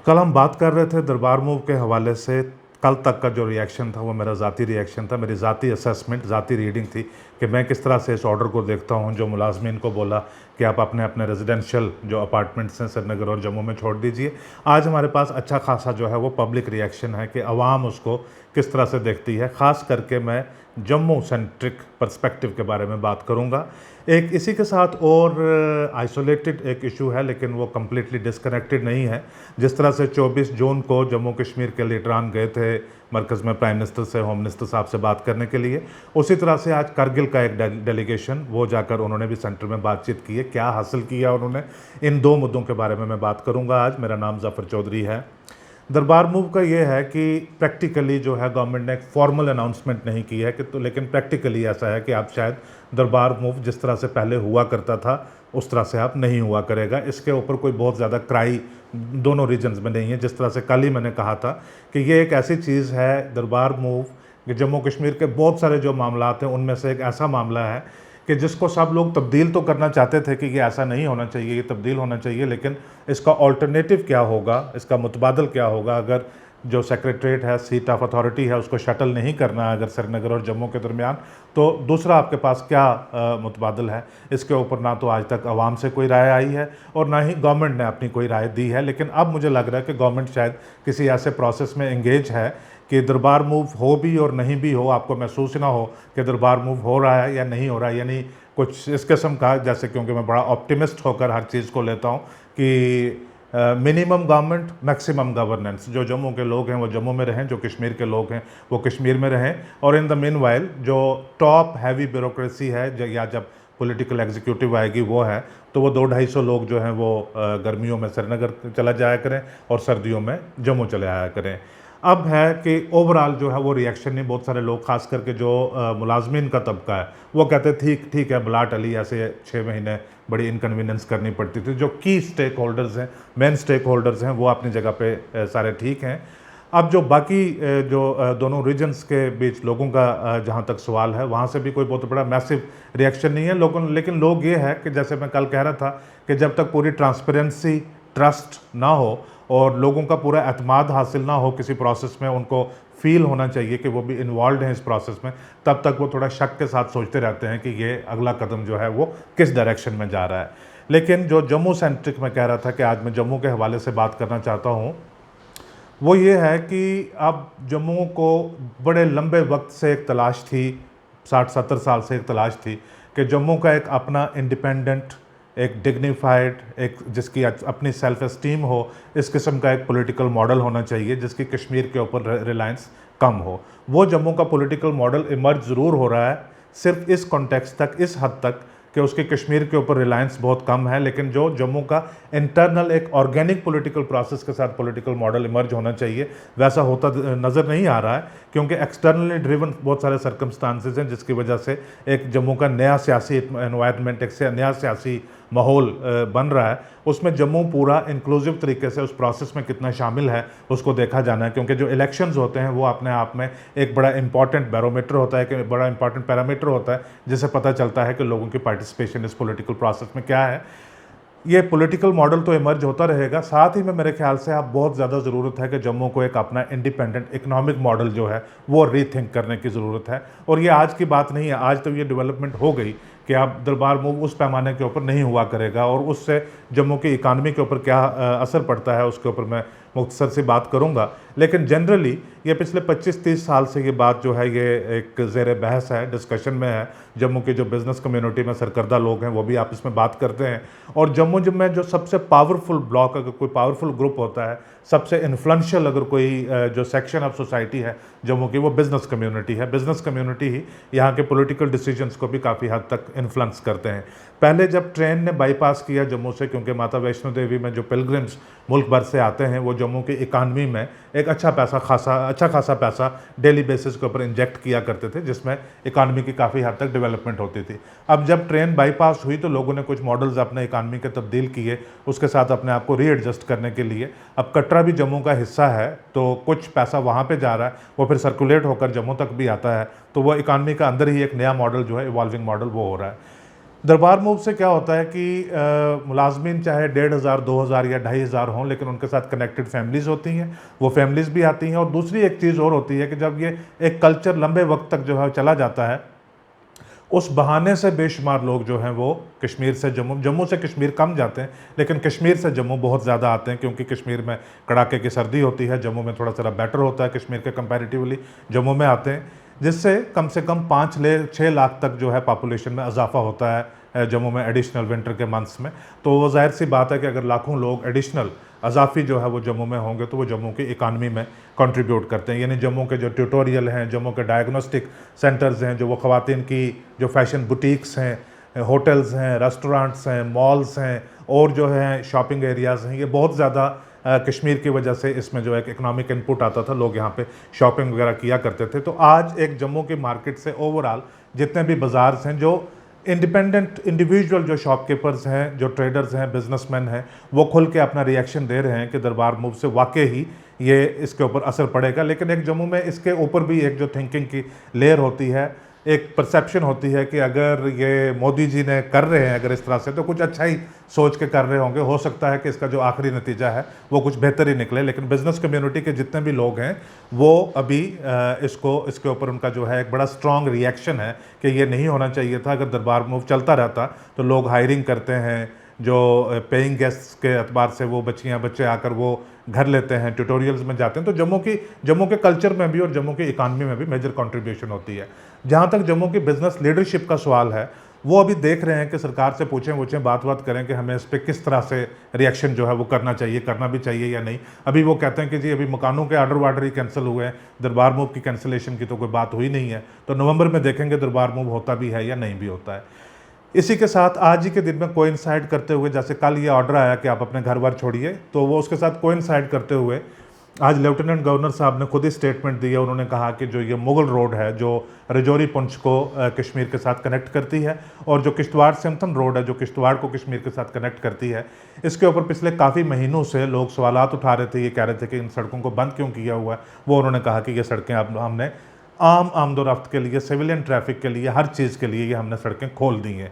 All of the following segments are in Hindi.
कल हम बात कर रहे थे दरबार मूव के हवाले से। कल तक का जो रिएक्शन था वो मेरा ज़ाती रिएक्शन था, मेरी ज़ाती असेसमेंट, ज़ाती रीडिंग थी कि मैं किस तरह से इस ऑर्डर को देखता हूँ जो मुलाजमीन को बोला कि आप अपने अपने रेजिडेंशियल जो अपार्टमेंट्स हैं श्रीनगर और जम्मू में छोड़ दीजिए। आज हमारे पास अच्छा खासा जो है वो पब्लिक रिएक्शन है कि अवाम उसको किस तरह से देखती है। ख़ास करके मैं जम्मू सेंट्रिक पर्सपेक्टिव के बारे में बात करूँगा। एक इसी के साथ और आइसोलेटेड एक इशू है, लेकिन वो कम्प्लीटली डिस्कनेक्टेड नहीं है। जिस तरह से 24 जून को जम्मू कश्मीर के लीडरान गए थे मरकज़ में प्राइम मिनिस्टर से, होम मिनिस्टर साहब से बात करने के लिए, उसी तरह से आज करगिल का एक डेलीगेशन वो जाकर उन्होंने भी सेंटर में बातचीत की है। क्या हासिल किया उन्होंने, इन दो मुद्दों के बारे में मैं बात करूँगा आज। मेरा नाम ज़फ़र चौधरी है। दरबार मूव का ये है कि प्रैक्टिकली जो है गवर्नमेंट ने एक फॉर्मल अनाउंसमेंट नहीं की है कि तो, लेकिन प्रैक्टिकली ऐसा है कि आप शायद दरबार मूव जिस तरह से पहले हुआ करता था उस तरह से आप नहीं हुआ करेगा। इसके ऊपर कोई बहुत ज़्यादा क्राई दोनों रीजन्स में नहीं है। जिस तरह से कल ही मैंने कहा था कि ये एक ऐसी चीज़ है दरबार मूव कि जम्मू कश्मीर के बहुत सारे जो मामलात हैं उनमें से एक ऐसा मामला है कि जिसको सब लोग तब्दील तो करना चाहते थे कि ये ऐसा नहीं होना चाहिए, ये तब्दील होना चाहिए, लेकिन इसका ऑल्टरनेटिव क्या होगा, इसका मुतबादल क्या होगा। अगर जो सेक्रेटरीट है, सीट ऑफ अथॉरिटी है, उसको शटल नहीं करना है अगर श्रीनगर और जम्मू के दरमियान, तो दूसरा आपके पास क्या मुतबादल है। इसके ऊपर ना तो आज तक आवाम से कोई राय आई है और ना ही गवर्नमेंट ने अपनी कोई राय दी है। लेकिन अब मुझे लग रहा है कि गवर्नमेंट शायद किसी ऐसे प्रोसेस में एंगेज है कि दरबार मूव हो भी और नहीं भी हो, आपको महसूस ना हो कि दरबार मूव हो रहा है या नहीं हो रहा है। यानी कुछ इस किस्म का, जैसे क्योंकि मैं बड़ा ऑप्टिमिस्ट होकर हर चीज़ को लेता हूँ कि मिनिमम गवर्नमेंट मैक्सिमम गवर्नेंस। जो जम्मू के लोग हैं वो जम्मू में रहें, जो कश्मीर के लोग हैं वो कश्मीर में रहें, और इन द मीनवाइल जो टॉप हैवी ब्यूरोक्रेसी है या जब पॉलिटिकल एग्जीक्यूटिव आएगी वो है, तो वो 200-250 लोग जो हैं वो गर्मियों में श्रीनगर चला जाया करें और सर्दियों में जम्मू चले आया करें। अब है कि ओवरऑल जो है वो रिएक्शन नहीं, बहुत सारे लोग खास करके जो मुलाजमीन का तबका है वो कहते ठीक है बला टली, ऐसे 6 महीने बड़ी इनकन्वीनियंस करनी पड़ती थी। जो की स्टेक होल्डर्स हैं, मेन स्टेक होल्डर्स हैं, वो अपनी जगह पे सारे ठीक हैं। अब जो बाकी जो दोनों रीजन्स के बीच लोगों का जहाँ तक सवाल है, वहाँ से भी कोई बहुत बड़ा मैसिव रिएक्शन नहीं है लोगों। लेकिन लोग ये है कि जैसे मैं कल कह रहा था कि जब तक पूरी ट्रांसपेरेंसी, ट्रस्ट ना हो और लोगों का पूरा एतमाद हासिल ना हो किसी प्रोसेस में, उनको फील होना चाहिए कि वो भी इन्वॉल्व हैं इस प्रोसेस में, तब तक वो थोड़ा शक के साथ सोचते रहते हैं कि ये अगला कदम जो है वो किस डायरेक्शन में जा रहा है। लेकिन जो जम्मू सेंट्रिक मैं कह रहा था कि आज मैं जम्मू के हवाले से बात करना चाहता हूँ, वो ये है कि अब जम्मू को बड़े लंबे वक्त से एक तलाश थी, 60-70 साल से एक तलाश थी कि जम्मू का एक अपना इंडिपेंडेंट, एक डिग्निफाइड, एक जिसकी अपनी सेल्फ एस्टीम हो, इस किस्म का एक पॉलिटिकल मॉडल होना चाहिए जिसकी कश्मीर के ऊपर रिलायंस कम हो। वो जम्मू का पॉलिटिकल मॉडल इमर्ज ज़रूर हो रहा है, सिर्फ इस कॉन्टेक्स्ट तक, इस हद तक कि उसकी कश्मीर के ऊपर रिलायंस बहुत कम है। लेकिन जो जम्मू का इंटरनल एक ऑर्गेनिक पॉलिटिकल प्रोसेस के साथ पॉलिटिकल मॉडल इमर्ज होना चाहिए, वैसा होता नज़र नहीं आ रहा है, क्योंकि एक्सटर्नली ड्रिवन बहुत सारे सर्कमस्टांसेस हैं जिसकी वजह से एक जम्मू का नया सियासी एनवायरनमेंट, एक नया सियासी माहौल बन रहा है। उसमें जम्मू पूरा इंक्लूसिव तरीके से उस प्रोसेस में कितना शामिल है उसको देखा जाना है, क्योंकि जो इलेक्शंस होते हैं वो अपने आप में एक बड़ा इंपॉर्टेंट बैरोमीटर होता है, कि बड़ा इंपॉर्टेंट पैरामीटर होता है जिससे पता चलता है कि लोगों की पार्टिसिपेशन इस पॉलिटिकल प्रोसेस में क्या है। ये पॉलिटिकल मॉडल तो इमर्ज होता रहेगा, साथ ही में मेरे ख्याल से अब बहुत ज़्यादा ज़रूरत है कि जम्मू को एक अपना इंडिपेंडेंट इकोनॉमिक मॉडल जो है वो रीथिंक करने की ज़रूरत है। और ये आज की बात नहीं है, आज तो ये डेवलपमेंट हो गई कि अब दरबार मूव उस पैमाने के ऊपर नहीं हुआ करेगा, और उससे जम्मू की इकानमी के ऊपर क्या असर पड़ता है उसके ऊपर मैं मुख्तसर सी बात करूंगा। लेकिन जनरली ये पिछले 25-30 साल से ये बात जो है ये एक ज़ेर बहस है, डिस्कशन में है। जम्मू की जो बिज़नेस कम्युनिटी में सरकर्दा लोग हैं वो भी आपस में बात करते हैं, और जम्मू में जो सबसे पावरफुल ब्लॉक, अगर कोई पावरफुल ग्रुप होता है, सबसे इन्फ्लुएंशियल अगर कोई जो सेक्शन ऑफ सोसाइटी है जम्मू की, वो बिज़नेस कम्युनिटी है। बिज़नेस कम्युनिटी ही यहाँ के पॉलिटिकल डिसीजंस को भी काफ़ी हद तक इन्फ्लुएंस करते हैं। पहले जब ट्रेन ने बाईपास किया जम्मू से, क्योंकि माता वैष्णो देवी में जो पिलग्रिम्स मुल्क भर से आते हैं वो जम्मू की इकानमी में एक अच्छा खासा पैसा डेली बेसिस के ऊपर इंजेक्ट किया करते थे, जिसमें इकानमी की काफ़ी हद तक डेवलपमेंट होती थी। अब जब ट्रेन बाईपास हुई तो लोगों ने कुछ मॉडल्स अपने इकानमी के तब्दील किए, उसके साथ अपने आप को रीएडजस्ट करने के लिए। अब कटरा भी जम्मू का हिस्सा है, तो कुछ पैसा वहाँ पे जा रहा है, वो फिर सर्कुलेट होकर जम्मू तक भी आता है, तो वो इकानमी का अंदर ही एक नया मॉडल जो है इवॉल्विंग मॉडल वो हो रहा है। दरबार मूव से क्या होता है कि मुलाजमीन चाहे 1,500, 2,000 या 2,500 हों, लेकिन उनके साथ कनेक्टेड फैमिलीज़ होती हैं, वो फैमिलीज़ भी आती हैं। और दूसरी एक चीज़ और होती है कि जब ये एक कल्चर लंबे वक्त तक जो है चला जाता है, उस बहाने से बेशुमार लोग जो हैं वो कश्मीर से जम्मू, जम्मू से कश्मीर कम जाते हैं, लेकिन कश्मीर से जम्मू बहुत ज़्यादा आते हैं, क्योंकि कश्मीर में कड़ाके की सर्दी होती है, जम्मू में थोड़ा सा बेटर होता है कश्मीर के कंपैरेटिवली, जम्मू में आते हैं, जिससे कम से कम 5 से 6 लाख तक जो है पॉपुलेशन में इजाफा होता है जम्मू में एडिशनल विंटर के मंथ्स में। तो वो जाहिर सी बात है कि अगर लाखों लोग एडिशनल अजाफी जो है वो जम्मू में होंगे तो वो जम्मू की इकानमी में कंट्रीब्यूट करते हैं। यानी जम्मू के जो ट्यूटोरियल हैं, जम्मू के डायग्नोस्टिक सेंटर्स हैं, जो वो ख़वातीन की जो फैशन बुटीक्स हैं, होटल्स हैं, रेस्टोरेंट्स हैं, मॉल्स हैं, और जो है शॉपिंग एरियाज़ हैं, ये बहुत ज़्यादा कश्मीर की वजह से इसमें जो एक इकनॉमिक इनपुट आता था, लोग यहाँ पे शॉपिंग वगैरह किया करते थे। तो आज एक जम्मू की मार्केट से ओवरऑल जितने भी बाज़ार्स हैं, जो इंडिपेंडेंट इंडिविजुअल जो शॉपकीपर्स हैं, जो ट्रेडर्स हैं, बिजनेसमैन हैं, वो खुल के अपना रिएक्शन दे रहे हैं कि दरबार मूव से वाकई ही ये इसके ऊपर असर पड़ेगा। लेकिन एक जम्मू में इसके ऊपर भी एक जो थिंकिंग की लेयर होती है, एक परसेप्शन होती है कि अगर ये मोदी जी ने कर रहे हैं अगर इस तरह से, तो कुछ अच्छा ही सोच के कर रहे होंगे, हो सकता है कि इसका जो आखिरी नतीजा है वो कुछ बेहतर ही निकले। लेकिन बिज़नेस कम्युनिटी के जितने भी लोग हैं वो अभी इसके ऊपर उनका जो है एक बड़ा स्ट्रॉन्ग रिएक्शन है कि ये नहीं होना चाहिए था। अगर दरबार मूव चलता रहता तो लोग हायरिंग करते हैं, जो पेइंग गेस्ट्स के अतबार से वो बच्चियाँ बच्चे आकर वो घर लेते हैं, ट्यूटोरियल्स में जाते हैं, तो जम्मू के कल्चर में भी और जम्मू की इकानमी में भी मेजर कंट्रीब्यूशन होती है। जहाँ तक जम्मू की बिजनेस लीडरशिप का सवाल है, वो अभी देख रहे हैं कि सरकार से पूछें बात करें कि हमें इस पर किस तरह से रिएक्शन जो है वो करना चाहिए, करना भी चाहिए या नहीं। अभी वो कहते हैं कि जी अभी मकानों के ऑर्डर ही कैंसिल हुए हैं, दरबार मूव की कैंसिलेशन की तो कोई बात हुई नहीं है। तो नवंबर में देखेंगे दरबार मूव होता भी है या नहीं भी होता है। इसी के साथ आज ही के दिन में कोइंसाइड करते हुए, जैसे कल ये ऑर्डर आया कि आप अपने घर बार छोड़िए, तो वो उसके साथ कोइंसाइड करते हुए आज लेफ्टिनेंट गवर्नर साहब ने खुद ही स्टेटमेंट दी है। उन्होंने कहा कि जो ये मुगल रोड है जो रजौरी पुंछ को कश्मीर के साथ कनेक्ट करती है, और जो किश्तवाड़ सिमथन रोड है जो किश्तवाड़ को कश्मीर के साथ कनेक्ट करती है, इसके ऊपर पिछले काफ़ी महीनों से लोग सवालात उठा रहे थे, ये कह रहे थे कि इन सड़कों को बंद क्यों किया हुआ है। वो उन्होंने कहा कि ये सड़कें अब हमने आम आमदोरफ्त के लिए, सिविलियन ट्रैफिक के लिए, हर चीज़ के लिए ये हमने सड़कें खोल दी हैं।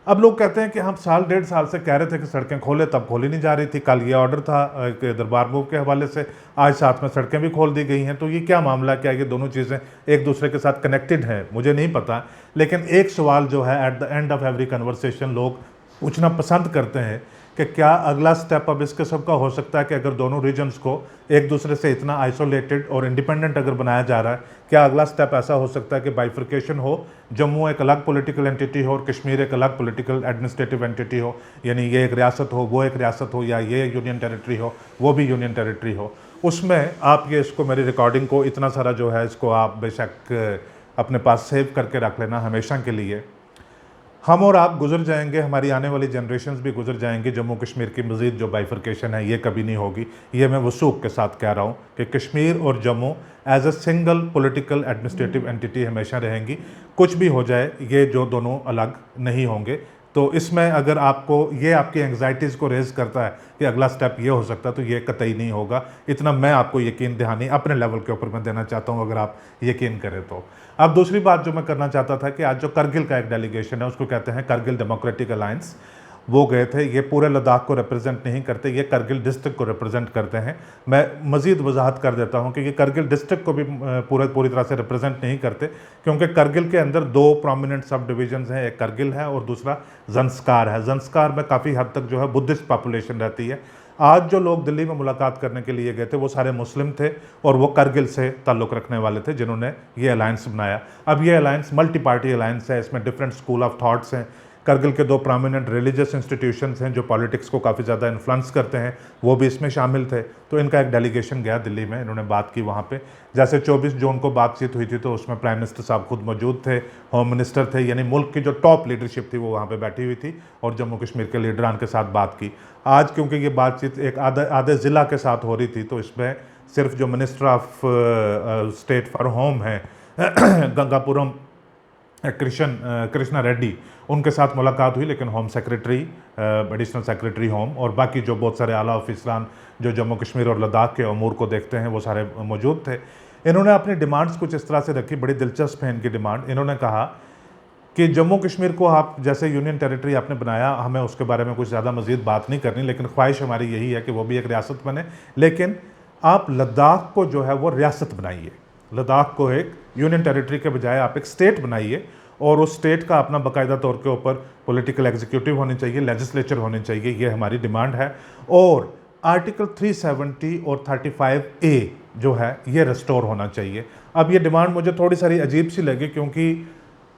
अब लोग कहते हैं कि हम साल 1.5 साल से कह रहे थे कि सड़कें खोले, तब खोली नहीं जा रही थी। कल ये ऑर्डर था कि दरबार मूव के हवाले से, आज साथ में सड़कें भी खोल दी गई हैं। तो ये क्या मामला, क्या ये दोनों चीज़ें एक दूसरे के साथ कनेक्टेड हैं, मुझे नहीं पता। लेकिन एक सवाल जो है at the end of every conversation लोग पूछना पसंद करते हैं कि क्या अगला स्टेप अब इस किस्म का हो सकता है कि अगर दोनों रीजन्स को एक दूसरे से इतना आइसोलेटेड और इंडिपेंडेंट अगर बनाया जा रहा है, क्या अगला स्टेप ऐसा हो सकता है कि बाइफर्केशन हो, जम्मू एक अलग पॉलिटिकल एंटिटी हो और कश्मीर एक अलग पॉलिटिकल एडमिनिस्ट्रेटिव एंटिटी हो, यानी ये एक रियासत हो, वो एक रियासत हो, या ये यूनियन टेरिटरी हो, वो भी यूनियन टेरिटरी हो। उसमें आप ये इसको, मेरी रिकॉर्डिंग को इतना सारा जो है इसको आप बेशक अपने पास सेव करके रख लेना हमेशा के लिए। हम और आप गुजर जाएंगे, हमारी आने वाली जनरेशन्स भी गुजर जाएंगी, जम्मू कश्मीर की मज़ीद जो बाइफर्केशन है ये कभी नहीं होगी। ये मैं वसूख के साथ कह रहा हूँ कि कश्मीर और Jammu as a single political administrative entity हमेशा रहेंगी। कुछ भी हो जाए ये जो दोनों अलग नहीं होंगे। तो इसमें अगर आपको ये आपकी एंग्जाइटीज़ को रेज़ करता है कि अगला स्टेप ये हो सकता है, तो ये कतई नहीं होगा। इतना मैं आपको यकीन दहानी अपने लेवल के ऊपर मैं देना चाहता हूँ, अगर आप यकीन करें तो। अब दूसरी बात जो मैं करना चाहता था कि आज जो करगिल का एक डेलीगेशन है, उसको कहते हैं करगिल डेमोक्रेटिक अलायंस, वो गए थे। ये पूरे लद्दाख को रिप्रेजेंट नहीं करते, ये करगिल डिस्ट्रिक्ट को रिप्रेजेंट करते हैं। मैं मज़ीद वजाहत कर देता हूँ कि ये करगिल डिस्ट्रिक्ट को भी पूरी तरह से रिप्रेजेंट नहीं करते, क्योंकि करगिल के अंदर 2 प्रोमिनेंट सब डिविजन्स हैं, एक करगिल है और दूसरा ज़ंस्कार है। ज़ंस्कार में काफ़ी हद तक जो है बुद्धिस्ट पॉपुलेशन रहती है। आज जो लोग दिल्ली में मुलाकात करने के लिए गए थे वो सारे मुस्लिम थे और वो करगिल से ताल्लुक़ रखने वाले थे, जिन्होंने ये अलायंस बनाया। अब ये अलायंस मल्टी पार्टी अलायंस है, इसमें डिफरेंट स्कूल ऑफ थॉट्स हैं। करगिल के 2 प्रोमिनेंट रिलीजियस इंस्टीट्यूशंस हैं जो पॉलिटिक्स को काफ़ी ज़्यादा इन्फ्लुएंस करते हैं, वो भी इसमें शामिल थे। तो इनका एक डेलीगेशन गया दिल्ली में, इन्होंने बात की वहाँ पे। जैसे 24 जून को बातचीत हुई थी तो उसमें प्राइम मिनिस्टर साहब खुद मौजूद थे, होम मिनिस्टर थे, यानी मुल्क की जो टॉप लीडरशिप थी वो वहाँ पर बैठी हुई थी और जम्मू कश्मीर के लीडरान के साथ बात की। आज क्योंकि ये बातचीत एक आधे ज़िला के साथ हो रही थी, तो इसमें सिर्फ जो minister of state for home है गंगापुरम कृष्णा रेड्डी, उनके साथ मुलाकात हुई, लेकिन home secretary, additional secretary home और बाकी जो बहुत सारे आला ऑफिसरान जो जम्मू कश्मीर और लद्दाख के अमूर को देखते हैं वो सारे मौजूद थे। इन्होंने अपनी डिमांड्स कुछ इस तरह से रखी, बड़ी दिलचस्प है इनकी डिमांड। इन्होंने कहा कि जम्मू कश्मीर को आप जैसे यूनियन टेरिटरी आपने बनाया, हमें उसके बारे में कुछ ज़्यादा मज़ीद बात नहीं करनी, लेकिन ख्वाहिश हमारी यही है कि वो भी एक रियासत बने। लेकिन आप लद्दाख को जो है वो रियासत बनाइए, लद्दाख को एक यूनियन टेरिटरी के बजाय आप एक स्टेट बनाइए, और उस स्टेट का अपना बाकायदा तौर के ऊपर पॉलिटिकल एग्जीक्यूटिव होनी चाहिए, लेजिस्लेचर होनी चाहिए, ये हमारी डिमांड है। और आर्टिकल 370 और 35A जो है ये रिस्टोर होना चाहिए। अब ये डिमांड मुझे थोड़ी सारी अजीब सी लगी, क्योंकि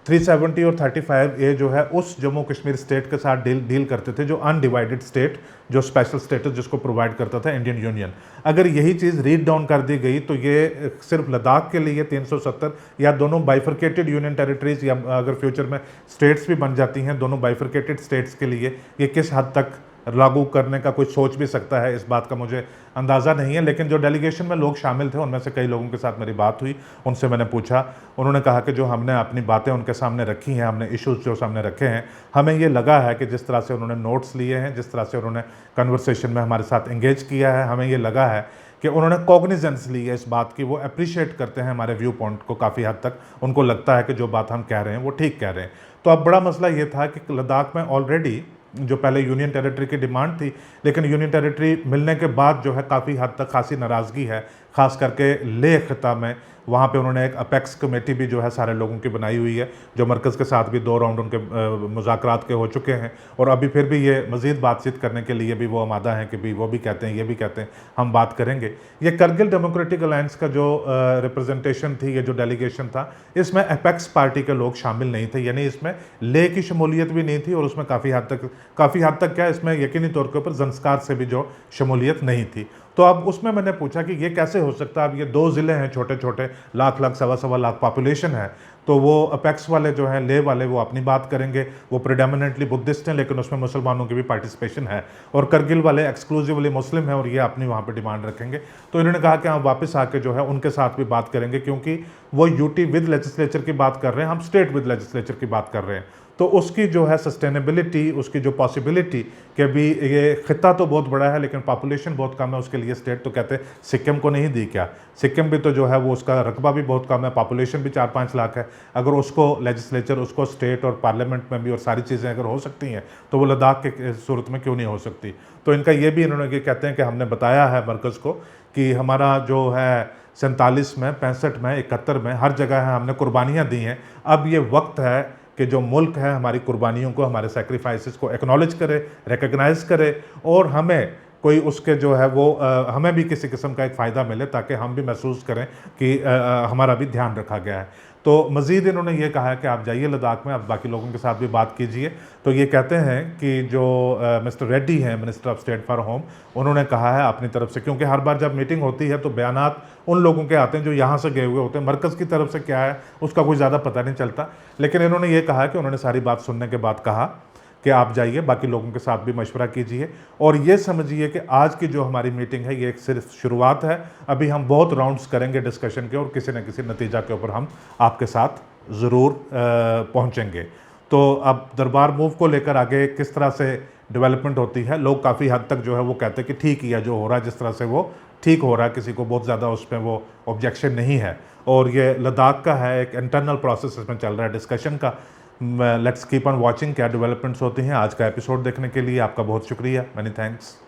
370 और 35A जो है उस जम्मू कश्मीर स्टेट के साथ डील करते थे, जो अनडिवाइडेड स्टेट, जो स्पेशल स्टेटस जिसको प्रोवाइड करता था इंडियन यूनियन। अगर यही चीज़ रीड डाउन कर दी गई तो ये सिर्फ लद्दाख के लिए 370, या दोनों बाइफरकेटेड यूनियन टेरिटरीज, या अगर फ्यूचर में स्टेट्स भी बन जाती हैं दोनों बाइफरकेटेड स्टेट्स के लिए, ये किस हद तक लागू करने का कोई सोच भी सकता है, इस बात का मुझे अंदाज़ा नहीं है। लेकिन जो डेलीगेशन में लोग शामिल थे उनमें से कई लोगों के साथ मेरी बात हुई, उनसे मैंने पूछा, उन्होंने कहा कि जो हमने अपनी बातें उनके सामने रखी हैं, हमने इश्यूज़ जो सामने रखे हैं, हमें ये लगा है कि जिस तरह से उन्होंने नोट्स लिए हैं, जिस तरह से उन्होंने कन्वर्सेशन में हमारे साथ एंगेज किया है, हमें ये लगा है कि उन्होंने कॉग्निजेंस ली है इस बात की, वो अप्रिशिएट करते हैं हमारे व्यू पॉइंट को काफ़ी हद तक, उनको लगता है कि जो बात हम कह रहे हैं वो ठीक कह रहे हैं। तो अब बड़ा मसला ये था कि लद्दाख में ऑलरेडी जो पहले यूनियन टेरिटरी की डिमांड थी, लेकिन यूनियन टेरिटरी मिलने के बाद जो है काफ़ी हद तक खासी नाराज़गी है, ख़ास करके लेह खिता में। वहाँ पे उन्होंने एक अपेक्स कमेटी भी जो है सारे लोगों की बनाई हुई है, जो मरकज़ के साथ भी 2 राउंड उनके मुज़ाकरात के हो चुके हैं, और अभी फिर भी ये मज़ीद बातचीत करने के लिए भी वो आमादा हैं कि भी वो भी कहते हैं, ये भी कहते हैं हम बात करेंगे। ये करगिल डेमोक्रेटिक अलायंस का जो रिप्रेजेंटेशन थी, ये जो डेलीगेशन था, इसमें अपेक्स पार्टी के लोग शामिल नहीं थे, यानी इसमें लेह की शमूलियत भी नहीं थी, और उसमें काफ़ी हद तक क्या, इसमें यकीनी तौर के ऊपर ज़ंस्कार से भी जो शमूलियत नहीं थी। तो अब उसमें मैंने पूछा कि ये कैसे हो सकता है, अब ये 2 ज़िले हैं छोटे छोटे, लाख सवा लाख पॉपुलेशन है, तो वो अपेक्स वाले जो हैं, लेह वाले, वो अपनी बात करेंगे, वो प्रेडोमिनेंटली बुद्धिस्ट हैं, लेकिन उसमें मुसलमानों की भी पार्टिसिपेशन है, और करगिल वाले एक्सक्लूसिवली मुस्लिम हैं, और ये अपनी वहाँ पे डिमांड रखेंगे। तो इन्होंने कहा कि हम वापस आके जो है उनके साथ भी बात करेंगे, क्योंकि वो यूटी विद लेजिस्लेचर की बात कर रहे हैं, हम स्टेट विद लेजिस्लेचर की बात कर रहे हैं। तो उसकी जो है सस्टेनेबिलिटी, उसकी जो पॉसिबिलिटी कि भी ये खिता तो बहुत बड़ा है लेकिन पॉपुलेशन बहुत कम है, उसके लिए स्टेट तो कहते हैं सिक्किम को नहीं दी क्या, सिक्किम भी तो जो है वो उसका रकबा भी बहुत कम है, पॉपुलेशन भी 4-5 लाख है, अगर उसको लेजिस्लेचर, उसको स्टेट और पार्लियामेंट में भी और सारी चीज़ें अगर हो सकती हैं तो वो लद्दाख के सूरत में क्यों नहीं हो सकती। तो इनका ये भी, इन्होंने ये कहते हैं कि हमने बताया है मरकज़ को कि हमारा जो है 47 में, 65 में, 71 में, हर जगह है हमने कुर्बानियाँ दी हैं, अब ये वक्त है कि जो मुल्क है हमारी कुर्बानियों को, हमारे सेक्रीफाइसेस को एक्नॉलेज करे, रिकग्नाइज़ करे, और हमें कोई उसके जो है वो हमें भी किसी किस्म का एक फ़ायदा मिले, ताकि हम भी महसूस करें कि हमारा भी ध्यान रखा गया है। तो मज़ीद इन्होंने ये कहा है कि आप जाइए लद्दाख में, आप बाकी लोगों के साथ भी बात कीजिए। तो ये कहते हैं कि जो मिस्टर रेड्डी हैं, minister of state for home, उन्होंने कहा है अपनी तरफ से, क्योंकि हर बार जब मीटिंग होती है तो बयानात उन लोगों के आते हैं जो यहाँ से गए हुए होते हैं, मरकज़ की तरफ से क्या है उसका कोई ज़्यादा पता नहीं चलता। लेकिन इन्होंने ये कहा कि उन्होंने सारी बात सुनने के बाद कहा कि आप जाइए, बाकी लोगों के साथ भी मशवरा कीजिए, और ये समझिए कि आज की जो हमारी मीटिंग है ये एक सिर्फ शुरुआत है, अभी हम बहुत राउंड्स करेंगे डिस्कशन के, और किसी न किसी नतीजा के ऊपर हम आपके साथ ज़रूर पहुँचेंगे। तो अब दरबार मूव को लेकर आगे किस तरह से डेवलपमेंट होती है, लोग काफ़ी हद तक जो है वो कहते हैं कि ठीक ही है जो हो रहा है, जिस तरह से वो ठीक हो रहा है, किसी को बहुत ज़्यादा उस पर वो ऑब्जेक्शन नहीं है, और ये लद्दाख का है, एक इंटरनल प्रोसेस इसमें चल रहा है डिस्कशन का। लेट्स कीप ऑन वॉचिंग क्या डेवलपमेंट्स होती हैं। आज का एपिसोड देखने के लिए आपका बहुत शुक्रिया, मैनी थैंक्स।